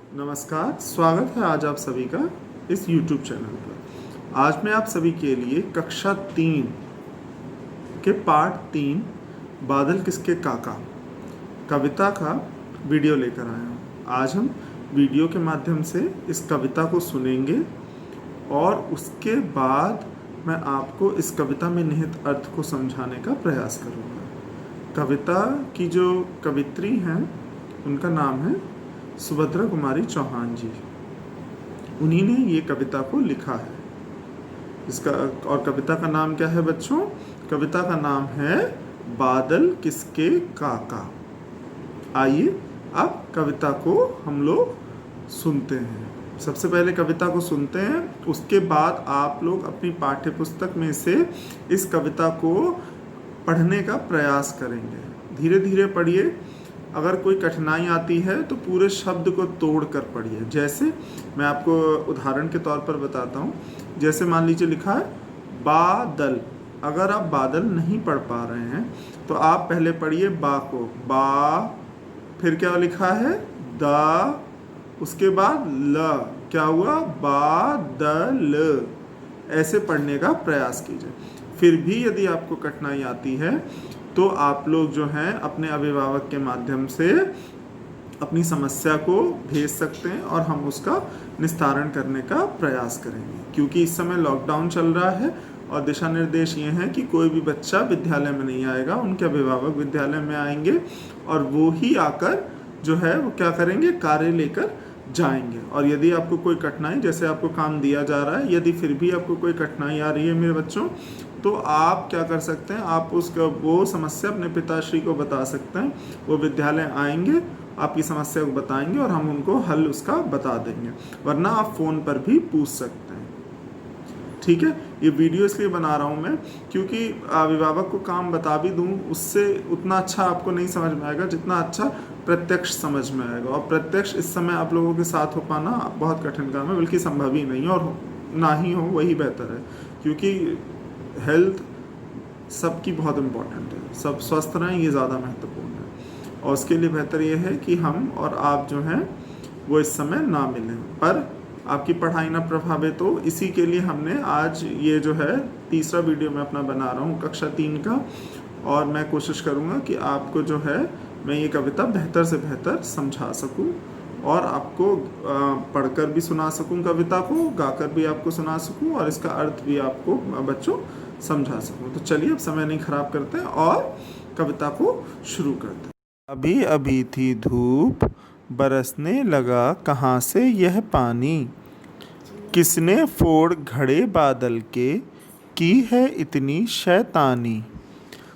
नमस्कार, स्वागत है आज आप सभी का इस YouTube चैनल पर। आज मैं आप सभी के लिए कक्षा 3 के पार्ट 3 बादल किसके काका कविता का वीडियो लेकर आया हूँ। आज हम वीडियो के माध्यम से इस कविता को सुनेंगे और उसके बाद मैं आपको इस कविता में निहित अर्थ को समझाने का प्रयास करूँगा। कविता की जो कवित्री हैं उनका नाम है सुभद्रा कुमारी चौहान जी। उन्हीं ने ये कविता को लिखा है। इसका और कविता का नाम क्या है बच्चों? कविता का नाम है बादल किसके काका। आइए अब कविता को हम लोग सुनते हैं। सबसे पहले कविता को सुनते हैं, उसके बाद आप लोग अपनी पाठ्य पुस्तक में से इस कविता को पढ़ने का प्रयास करेंगे। धीरे धीरे पढ़िए। अगर कोई कठिनाई आती है तो पूरे शब्द को तोड़ कर पढ़िए। जैसे मैं आपको उदाहरण के तौर पर बताता हूँ। जैसे मान लीजिए लिखा है बादल। अगर आप बादल नहीं पढ़ पा रहे हैं तो आप पहले पढ़िए बा को, बा, फिर क्या लिखा है दा, उसके बाद ल, क्या हुआ बादल। ऐसे पढ़ने का प्रयास कीजिए। फिर भी यदि आपको कठिनाई आती है तो आप लोग जो हैं अपने अभिभावक के माध्यम से अपनी समस्या को भेज सकते हैं और हम उसका निस्तारण करने का प्रयास करेंगे। क्योंकि इस समय लॉकडाउन चल रहा है और दिशा निर्देश ये हैं कि कोई भी बच्चा विद्यालय में नहीं आएगा, उनके अभिभावक विद्यालय में आएंगे और वो ही आकर जो है वो क्या करेंगे, कार्य लेकर जाएंगे। और यदि आपको कोई कठिनाई, जैसे आपको काम दिया जा रहा है, यदि फिर भी आपको कोई कठिनाई आ रही है मेरे बच्चों, तो आप क्या कर सकते हैं, आप वो समस्या अपने पिताश्री को बता सकते हैं। वो विद्यालय आएंगे, आपकी समस्या को बताएंगे और हम उनको हल उसका बता देंगे। वरना आप फ़ोन पर भी पूछ सकते हैं। ठीक है, ये वीडियो इसलिए बना रहा हूँ मैं क्योंकि अभिभावक को काम बता भी दूँ, उससे उतना अच्छा आपको नहीं समझ में आएगा जितना अच्छा प्रत्यक्ष समझ में आएगा। और प्रत्यक्ष इस समय आप लोगों के साथ हो पाना बहुत कठिन काम है, बल्कि संभव ही नहीं है, और ना ही हो वही बेहतर है। क्योंकि हेल्थ सबकी बहुत इम्पोर्टेंट है। सब स्वस्थ रहें, ये ज़्यादा महत्वपूर्ण है। और उसके लिए बेहतर ये है कि हम और आप जो हैं वो इस समय ना मिलें, पर आपकी पढ़ाई ना प्रभावित हो। इसी के लिए हमने आज ये जो है तीसरा वीडियो मैं अपना बना रहा हूँ कक्षा 3 का। और मैं कोशिश करूँगा कि आपको जो है मैं ये कविता बेहतर से बेहतर समझा सकूँ और आपको पढ़कर भी सुना सकूँ, कविता को गाकर भी आपको सुना सकूँ और इसका अर्थ भी आपको बच्चों समझा सकूँ। तो चलिए अब समय नहीं खराब करते हैं और कविता को शुरू करते हैं। अभी अभी थी धूप, बरसने लगा कहाँ से यह पानी। किसने फोड़ घड़े बादल के, की है इतनी शैतानी।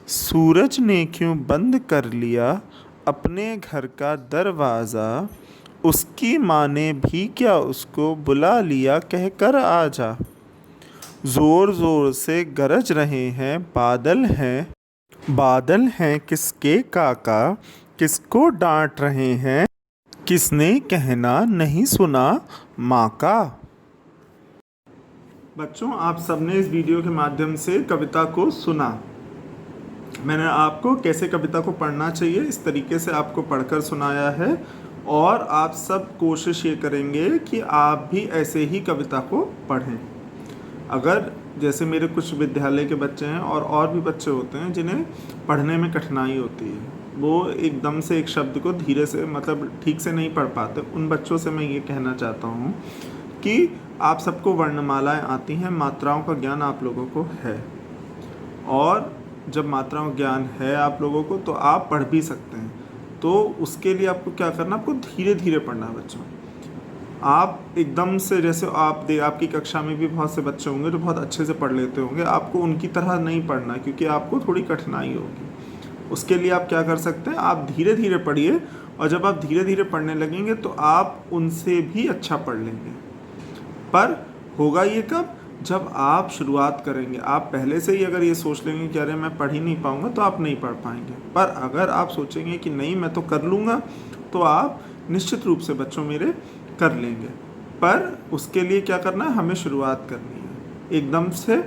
सूरज ने क्यों बंद कर लिया अपने घर का दरवाज़ा। उसकी माँ ने भी क्या उसको बुला लिया कहकर आजा। ज़ोर ज़ोर से गरज रहे हैं बादल हैं किसके काका। किसको डांट रहे हैं, किसने कहना नहीं सुना माँ का। बच्चों, आप सबने इस वीडियो के माध्यम से कविता को सुना। मैंने आपको कैसे कविता को पढ़ना चाहिए इस तरीके से आपको पढ़कर सुनाया है। और आप सब कोशिश ये करेंगे कि आप भी ऐसे ही कविता को पढ़ें। अगर जैसे मेरे कुछ विद्यालय के बच्चे हैं और भी बच्चे होते हैं जिन्हें पढ़ने में कठिनाई होती है, वो एकदम से एक शब्द को धीरे से मतलब ठीक से नहीं पढ़ पाते, उन बच्चों से मैं ये कहना चाहता हूँ कि आप सबको वर्णमालाएं आती हैं, मात्राओं का ज्ञान आप लोगों को है। और जब मात्राओं का ज्ञान है आप लोगों को तो आप पढ़ भी सकते हैं। तो उसके लिए आपको क्या करना, आपको धीरे धीरे पढ़ना है बच्चों। आप एकदम से, जैसे आपकी कक्षा में भी बहुत से बच्चे होंगे जो बहुत अच्छे से पढ़ लेते होंगे, आपको उनकी तरह नहीं पढ़ना क्योंकि आपको थोड़ी कठिनाई होगी। उसके लिए आप क्या कर सकते हैं, आप धीरे धीरे पढ़िए और जब आप धीरे धीरे पढ़ने लगेंगे तो आप उनसे भी अच्छा पढ़ लेंगे। पर होगा ये कब, जब आप शुरुआत करेंगे। आप पहले से ही अगर ये सोच लेंगे कि अरे मैं पढ़ ही नहीं पाऊँगा, तो आप नहीं पढ़ पाएंगे। पर अगर आप सोचेंगे कि नहीं मैं तो कर लूँगा, तो आप निश्चित रूप से बच्चों मेरे कर लेंगे। पर उसके लिए क्या करना है, हमें शुरुआत करनी है। एकदम से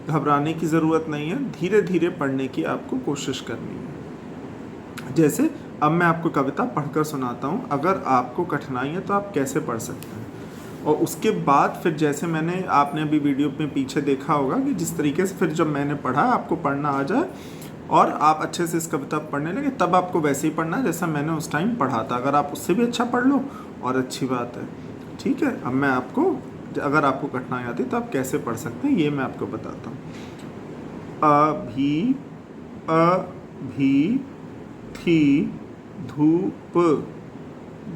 घबराने की ज़रूरत नहीं है, धीरे धीरे पढ़ने की आपको कोशिश करनी है। जैसे अब मैं आपको कविता पढ़कर सुनाता हूँ, अगर आपको कठिनाई है तो आप कैसे पढ़ सकते हैं। और उसके बाद फिर जैसे आपने अभी वीडियो में पीछे देखा होगा कि जिस तरीके से फिर जब मैंने पढ़ा आपको पढ़ना आ जाए और आप अच्छे से इस कविता पढ़ने लगे, तब आपको वैसे ही पढ़ना है जैसा मैंने उस टाइम पढ़ा था। अगर आप उससे भी अच्छा पढ़ लो और अच्छी बात है, ठीक है। अब मैं आपको, अगर आपको कठिनाई आती तो आप कैसे पढ़ सकते हैं ये मैं आपको बताता हूँ। अभी अभी थी धूप,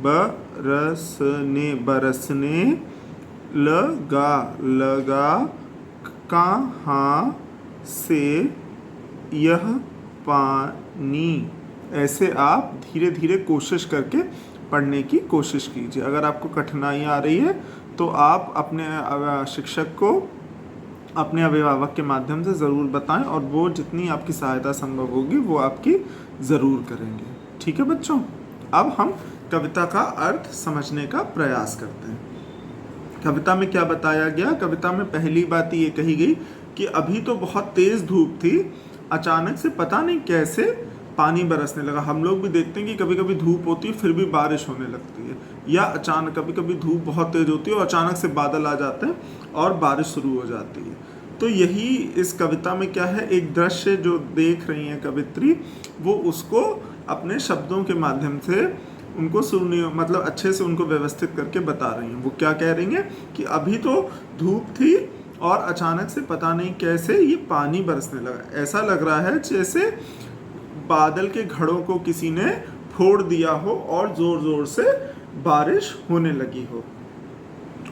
बरसने बरसने लगा लगा, कहाँ से यह पानी। ऐसे आप धीरे धीरे कोशिश करके पढ़ने की कोशिश कीजिए। अगर आपको कठिनाई आ रही है तो आप अपने शिक्षक को, अपने अभिभावक के माध्यम से ज़रूर बताएं और वो जितनी आपकी सहायता संभव होगी वो आपकी ज़रूर करेंगे। ठीक है बच्चों, अब हम कविता का अर्थ समझने का प्रयास करते हैं। कविता में क्या बताया गया? कविता में पहली बात ये कही गई कि अभी तो बहुत तेज़ धूप थी, अचानक से पता नहीं कैसे पानी बरसने लगा। हम लोग भी देखते हैं कि कभी कभी धूप होती है फिर भी बारिश होने लगती है, या अचानक कभी कभी धूप बहुत तेज होती है और अचानक से बादल आ जाते हैं और बारिश शुरू हो जाती है। तो यही इस कविता में क्या है, एक दृश्य जो देख रही हैं कवित्री, वो उसको अपने शब्दों के माध्यम से उनको सुनने, मतलब अच्छे से उनको व्यवस्थित करके बता रही हैं। वो क्या कह रही हैं कि अभी तो धूप थी और अचानक से पता नहीं कैसे ये पानी बरसने लगा। ऐसा लग रहा है जैसे बादल के घड़ों को किसी ने फोड़ दिया हो और जोर जोर से बारिश होने लगी हो।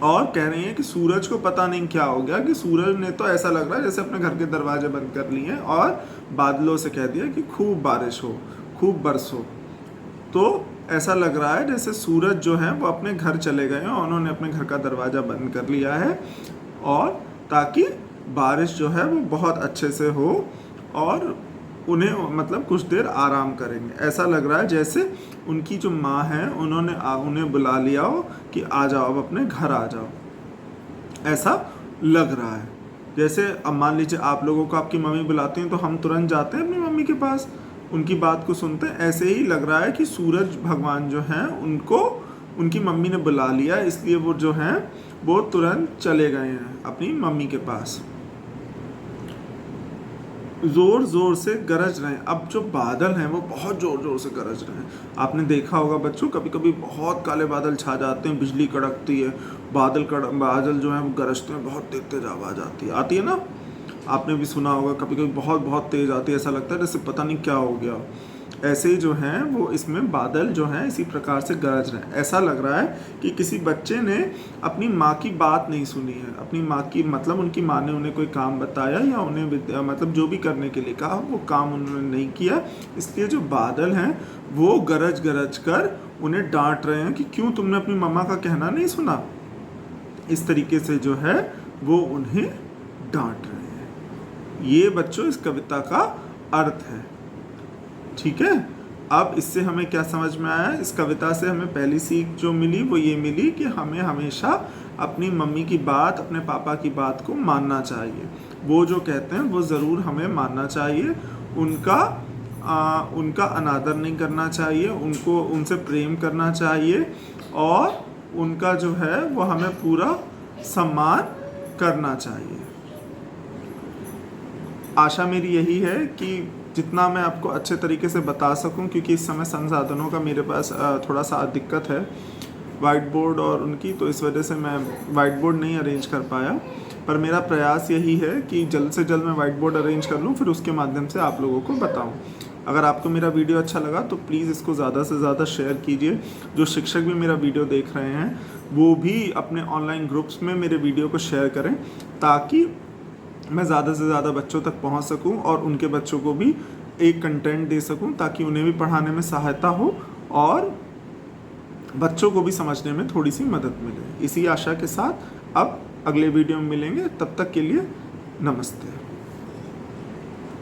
और कह रही हैं कि सूरज को पता नहीं क्या हो गया, कि सूरज ने तो ऐसा लग रहा है जैसे अपने घर के दरवाजे बंद कर लिए हैं और बादलों से कह दिया कि खूब बारिश हो, खूब बरसो। तो ऐसा लग रहा है जैसे सूरज जो है वो अपने घर चले गए हैं और उन्होंने अपने घर का दरवाज़ा बंद कर लिया है, और ताकि बारिश जो है वो बहुत अच्छे से हो और उन्हें मतलब कुछ देर आराम करेंगे। ऐसा लग रहा है जैसे उनकी जो माँ है उन्होंने उन्हें बुला लिया हो कि आ जाओ, अब अपने घर आ जाओ। ऐसा लग रहा है जैसे, अब मान लीजिए आप लोगों को आपकी मम्मी बुलाती हैं तो हम तुरंत जाते हैं अपनी मम्मी के पास, उनकी बात को सुनते हैं। ऐसे ही लग रहा है कि सूरज भगवान जो हैं उनको उनकी मम्मी ने बुला लिया, इसलिए वो जो हैं वो तुरंत चले गए हैं अपनी मम्मी के पास। ज़ोर ज़ोर से गरज रहे हैं। अब जो बादल हैं वो बहुत ज़ोर ज़ोर से गरज रहे हैं। आपने देखा होगा बच्चों, कभी कभी बहुत काले बादल छा जाते हैं, बिजली कड़कती है, बादल जो हैं वो गरजते हैं, बहुत तेज तेज आवाज़ आती है ना। आपने भी सुना होगा, कभी कभी बहुत बहुत तेज़ आती है, ऐसा लगता है जैसे पता नहीं क्या हो गया। ऐसे ही जो हैं वो इसमें बादल जो हैं इसी प्रकार से गरज रहे हैं। ऐसा लग रहा है कि किसी बच्चे ने अपनी माँ की बात नहीं सुनी है। अपनी माँ की मतलब उनकी माँ ने उन्हें कोई काम बताया या उन्हें मतलब जो भी करने के लिए कहा वो काम उन्होंने नहीं किया, इसलिए जो बादल हैं वो गरज गरज कर उन्हें डांट रहे हैं कि क्यों तुमने अपनी मम्मा का कहना नहीं सुना। इस तरीके से जो है वो उन्हें डांट रहे हैं। ये बच्चों इस कविता का अर्थ है। ठीक है, अब इससे हमें क्या समझ में आया? इस कविता से हमें पहली सीख जो मिली वो ये मिली कि हमें हमेशा अपनी मम्मी की बात, अपने पापा की बात को मानना चाहिए। वो जो कहते हैं वो ज़रूर हमें मानना चाहिए। उनका अनादर नहीं करना चाहिए, उनसे प्रेम करना चाहिए और उनका जो है वो हमें पूरा सम्मान करना चाहिए। आशा मेरी यही है कि जितना मैं आपको अच्छे तरीके से बता सकूं, क्योंकि इस समय संसाधनों का मेरे पास थोड़ा सा दिक्कत है, वाइट बोर्ड और उनकी, तो इस वजह से मैं वाइट बोर्ड नहीं अरेंज कर पाया। पर मेरा प्रयास यही है कि जल्द से जल्द मैं वाइट बोर्ड अरेंज कर लूं, फिर उसके माध्यम से आप लोगों को बताऊं। अगर आपको मेरा वीडियो अच्छा लगा तो प्लीज़ इसको ज़्यादा से ज़्यादा शेयर कीजिए। जो शिक्षक भी मेरा वीडियो देख रहे हैं वो भी अपने ऑनलाइन ग्रुप्स में मेरे वीडियो को शेयर करें, ताकि मैं ज़्यादा से ज़्यादा बच्चों तक पहुंच सकूं और उनके बच्चों को भी एक कंटेंट दे सकूं, ताकि उन्हें भी पढ़ाने में सहायता हो और बच्चों को भी समझने में थोड़ी सी मदद मिले। इसी आशा के साथ अब अगले वीडियो में मिलेंगे, तब तक के लिए नमस्ते।